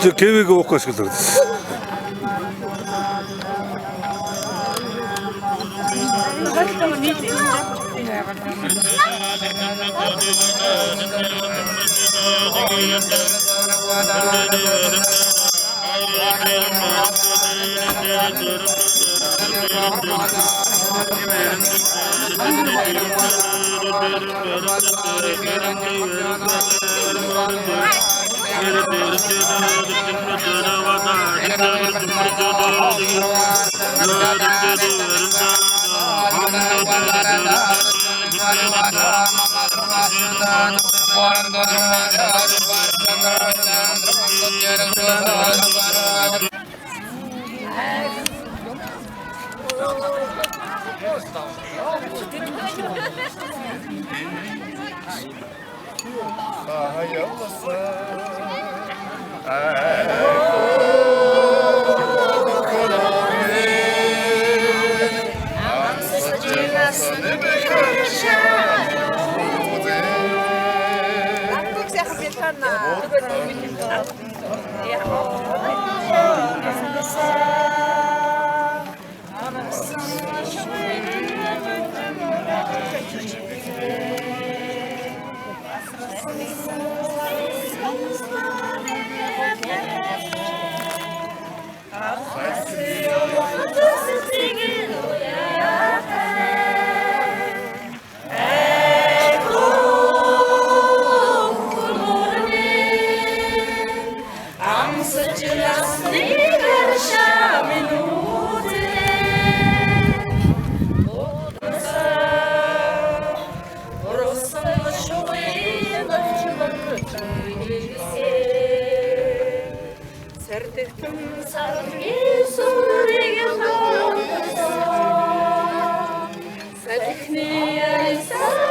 진짜 계획이 없고 싶어서 그랬어. Ардэгтэн саран Иесүрийг хандсан салхины ясаас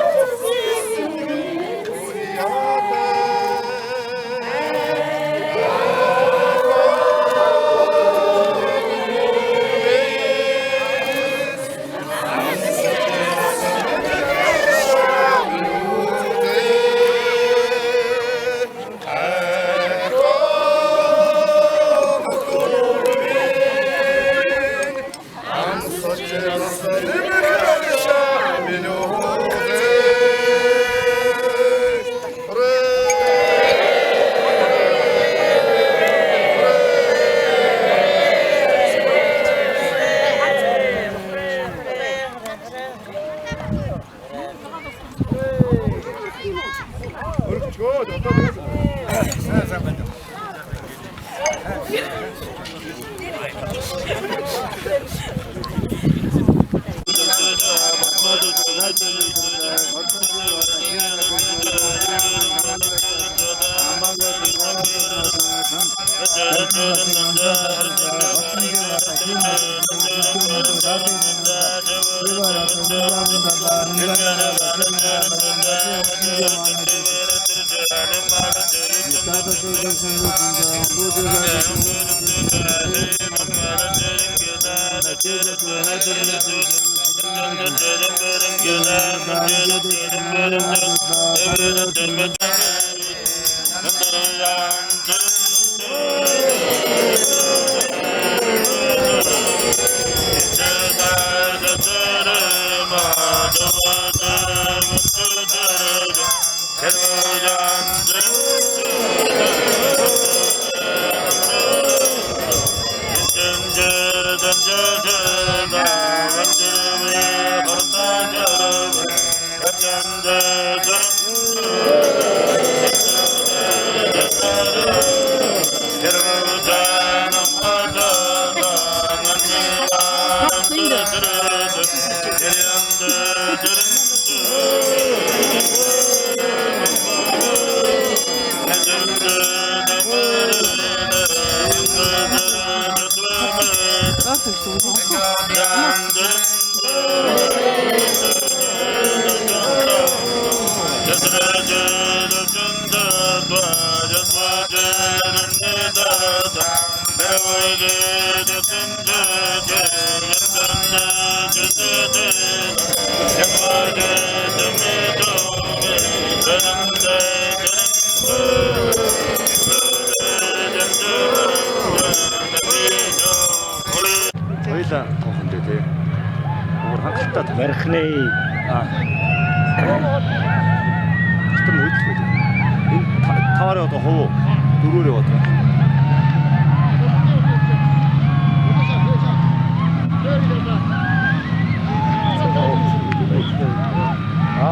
Хоёлаа тоохондээ тий. Өөр хангалттай Мархны тэр нь үйлчлээ. Энэ таваар одоо хов дөрөөр яваад байна.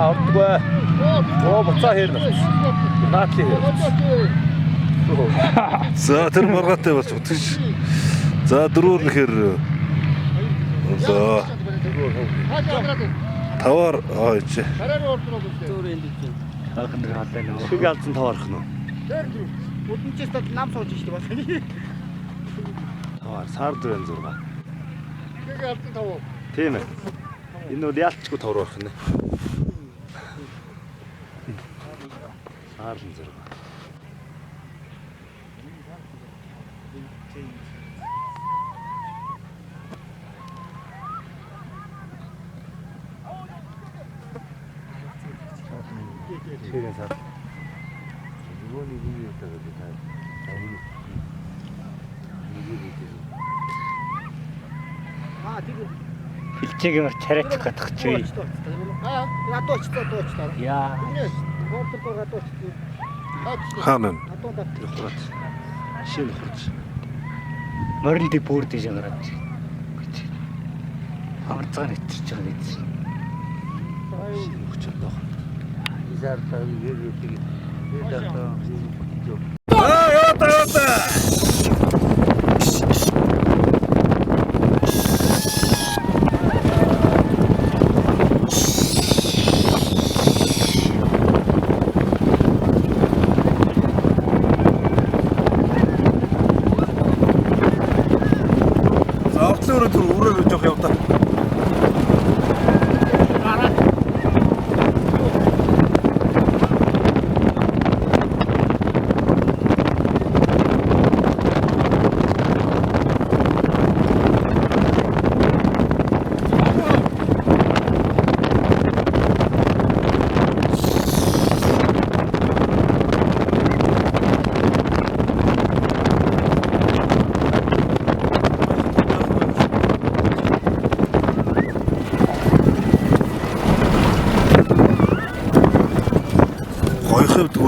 Ордгоо. Буцаа хэрнэ. Наатли хэрнэ. За тэр маргаатай болж утгаш. За дөрөөр нэхэр. За тавар ойч. Ахын дээр халаа нөө. Шүг алдсан таваарх нь. Өдөнчөөс нам сууж штэ бас. Таваар сар 406. Шүг алдсан тав. Тийм ээ. Энэ бол яалтчгүй таваарх нь. Сар 6. Шигээ сар. Юуны юу яадаг вэ та? Тэр Хилчээгээр царайчих гадах чи. ятоочтой. Яа. Гортор ятооч. Хаанаа. Тэр хураач. Шинэ хурц. Морин ди бүр дэж гараад. Хамарцгаа нэвтэрч байгаа биз. Хүчтэй доо. Изартаа ирээдүйг. Яваа.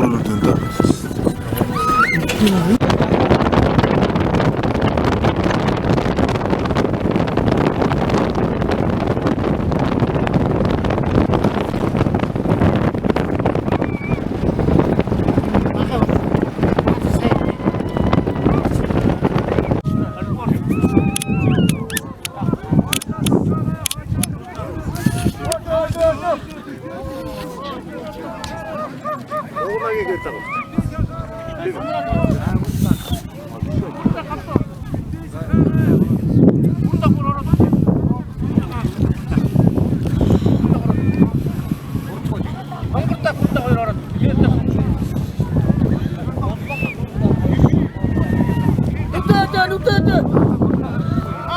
olur 된다. 오만하게 그랬다고.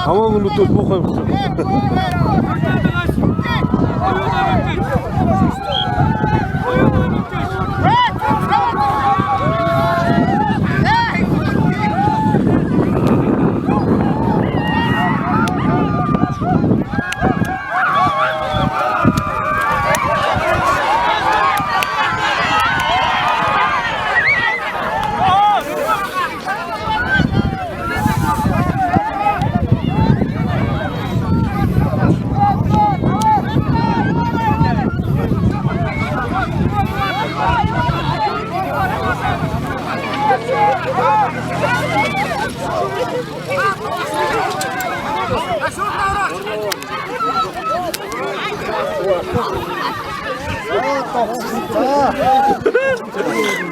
방황으로 또 먹어봤어.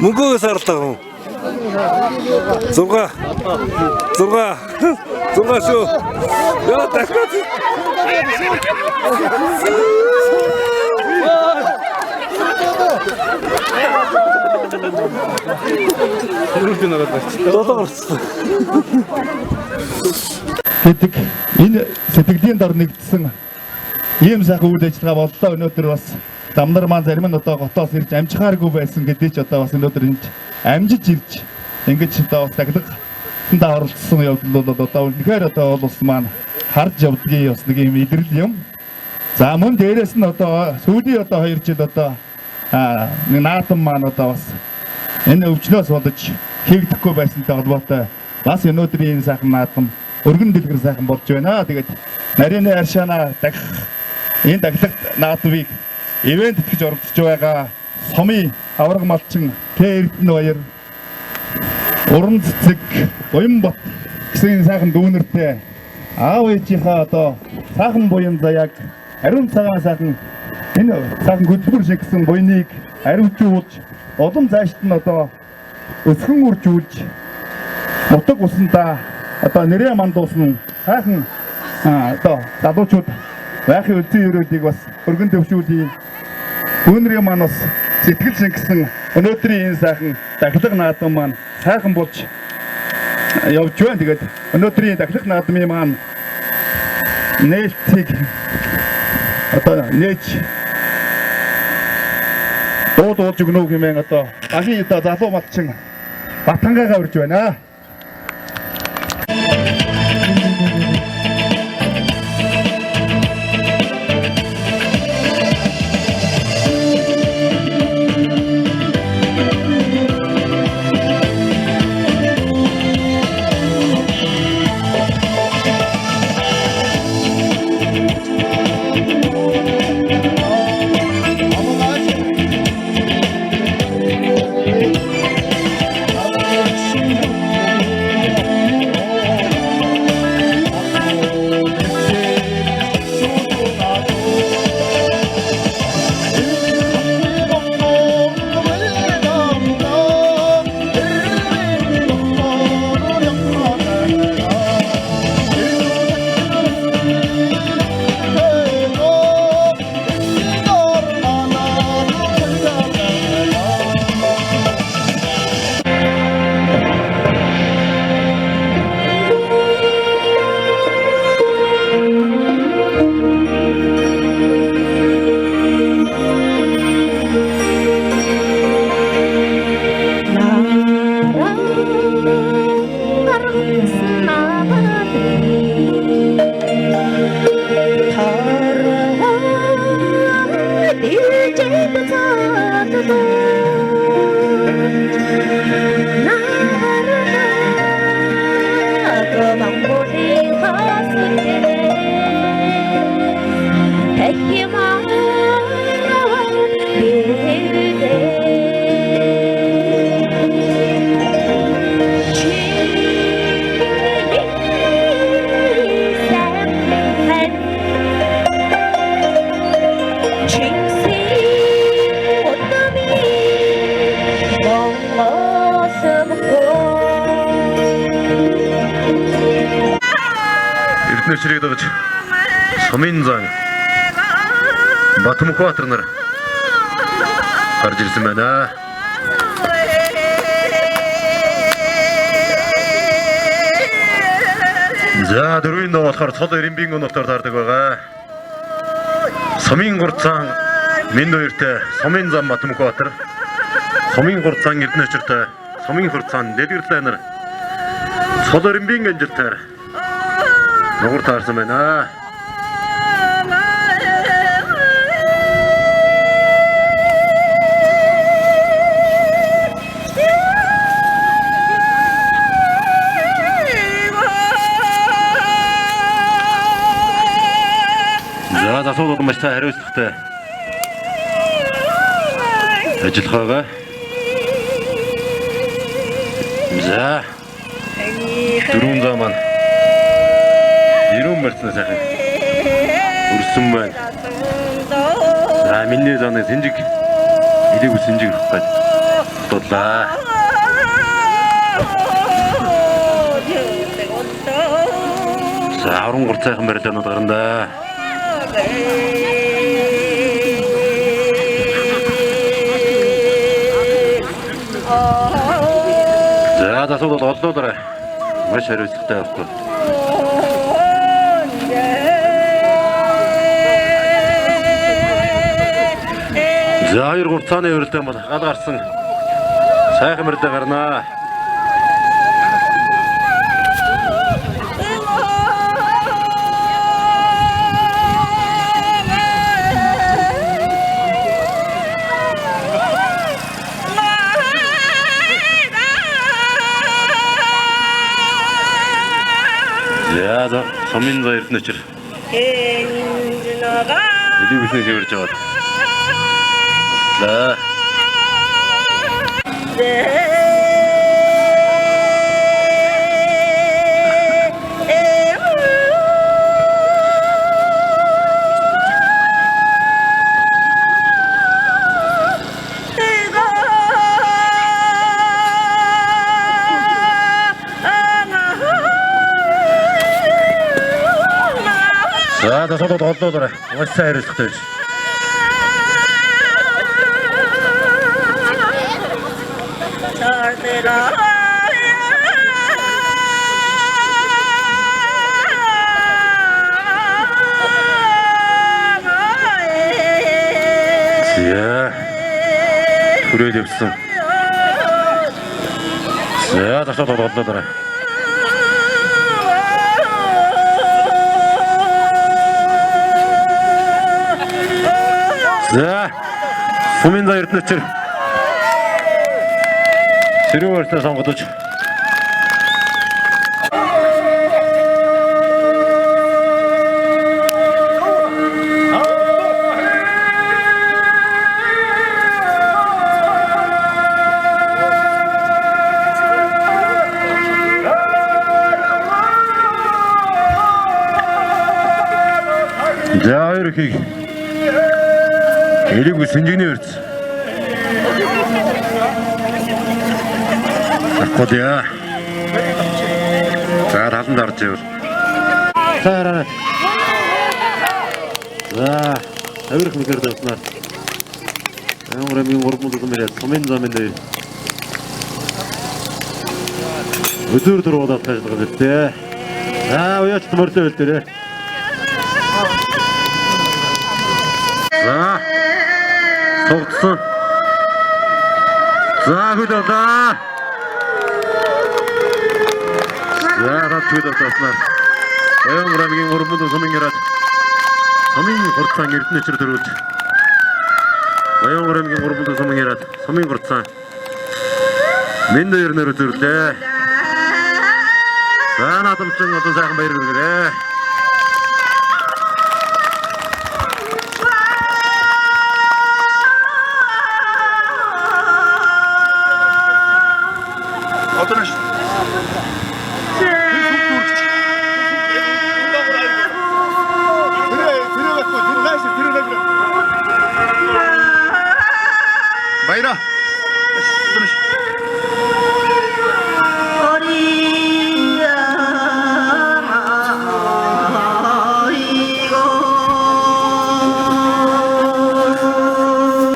문구가 살았다고. 송가 쇼. 야, 딱같이. 이렇게 나갔다. 떠들었어. гэдэг энэ сэтгэлийн дор нэгдсэн ийм сайхан үйл ажиллагаа боллоо. Өнөөдөр бас дамнар маань зарим нь одоо готоос ирж амжихааргүй байсан гэдээ ч одоо бас өнөөдөр энд амжиж ирж ингэж одоо бас таглагтанд оролцсон явдал бол одоо үнэхээр одоо улс маань харж явдгийн бас нэг юм илрэл юм. За мөн дээрэс нь одоо сүүлийн одоо 2 жил одоо нэг наадам маань одоо бас энэ өвчнөөс бодож хийгдэхгүй байсантай холбоотой бас өнөөдрийн сайхан наадам өргөн дэлгэр сайхан болж байна. Тэгээд нарийн аршаана дахих энэ дахлагт наадмыг ивент гэж оролцож байгаа Сомын авраг малчин Эрдэнэ баяр уран цэцэг Буянбат гэсэн сайхан дүүнертэй аав ээжийнхаа одоо сайхан буян заяаг ариун цагаан сайхан энэ сайхан хөдөлгөр шиг гэсэн буяныг ариутжуулж улам заашд нь одоо өсгөн үржүүлж нутаг усандаа одоо нэрээ мандуулсан сайхан одоо залуучууд байхын үлзий өрөөлийг бас өргөн төвшүүлье. Түүнрийн маань бас сэтгэл шингэсэн өнөөдрийн энэ сайхан дахлаг наадам маань сайхан болж явж байна. Тэгээд өнөөдрийн дахлаг наадмын маань нээлтийг одоо нээж дуудуулж өгнө гэмээр одоо анхны одоо залуу малчин Батангаага урьж байна. эрдэнэ чирэг дагаж Сумын зан Батмухбаатар нар гарч ирсэн байна. За дөрвийн доо болохоор цол Эренбийн өнөختөр таардаг байгаа. Сумын гурцаан Минд хоёртой Сумын зам Батмухбаатар, Сумын гурцаан эрдэнэ чирэгтэй Сумын хурцаан Дэлгэрлээ нар цол Эренбийн ганжилтаар нугар таарсан байна. За засуулгад маш сайн хариуцлагатай ажиллахаагаа. За дөрвөн зам маань 90 мөрцнөөс ахын өрсөн байна. За миний заны сэнжиг илэг сэнжиг хад бодлаа. За 13 цайхан барилаанууд гарна. За засууд бол оллоодорой. Маш хариуцлагатай авахгүй. За 2-3 цааны өрөлтөө бол гал гарсан сайхан мөрдөө гарнаа. За Сумын зан эрдэнэ чир Илэг үснээс явж аваад. За За засууд оллоодорой. Маш сайн хариуцлагатай байж. За хүрээд явсан. За засууд оллоодорой. За Сумын зан эрдэнэ чир Сэрүүн өртөө сонгодож За хоёр ихийг Элэг сэнжигний өрц. Аккодиа. За талан дарж явал. За хараа. За авирх мэгэр дэвснаар. Амрамын гурмууд гэмээр Сумын замын дээр. Өдөр дөрвөд ажилладаг гэдэг. За уяач мөрдөө хэл дээр. За Тогтсон. За хөдөлгөө. За хөдөлгөөснөр. Баянграмгийн гурмууд Сумын гэрат. Сумын хурцаан эрдэнэ чир төрүүлж. Баянграмгийн гурмууд Сумын гэрат. Сумын хурцаан. Минд хоёрноор төрлөө. За наадамчин одоо сайхан баяр хүргээрэй. 어떤